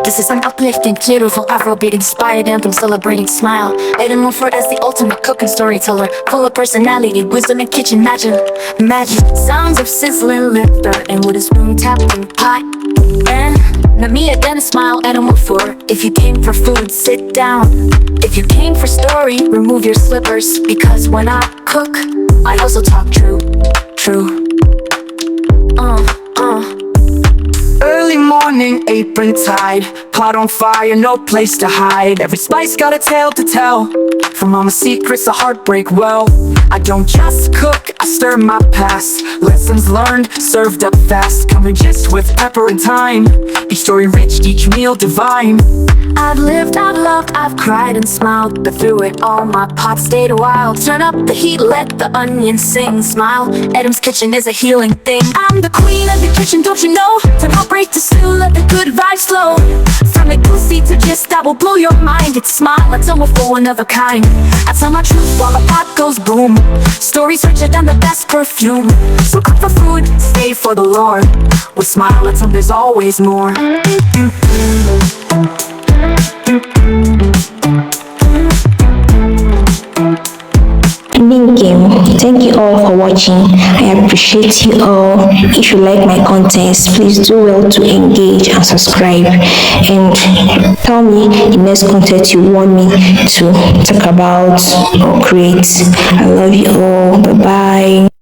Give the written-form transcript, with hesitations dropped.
This is an uplifting, beautiful Afrobeat inspired anthem celebrating smile. Adam Wilford as the ultimate cook and storyteller, full of personality, wisdom, and kitchen magic. Sounds of sizzling liquor and with a spoon tapping pot. And now me again a smile, Adam Wilford. If you came for food, sit down. If you came for story, remove your slippers. Because when I cook, I also talk true. Early morning, apron tied, pot on fire, no place to hide. Every spice got a tale to tell, from mama's secrets to heartbreak well. I don't just cook, I stir my past. Lessons learned, served up fast, coming just with pepper and thyme. Each story rich, each meal divine. I've lived, I've loved, I've cried and smiled, but through it all my pot stayed a while. Turn up the heat, let the onions sing, smile. Adam's kitchen is a healing thing. I'm the queen of the kitchen, don't you know? Turn heartbreak to stew, let the good vibes flow. From the goosey to gist that will blow your mind. It's smile, it's almost for one of a kind. I tell my truth while the pot goes boom. Stories richer than the best perfume. So cook for food, stay for the Lord. With smile, let's hope there's always more. Thank you all for watching. I appreciate you all. If you like my contents, please do well to engage and subscribe, and tell me the next content you want me to talk about or create. I love you all. Bye bye.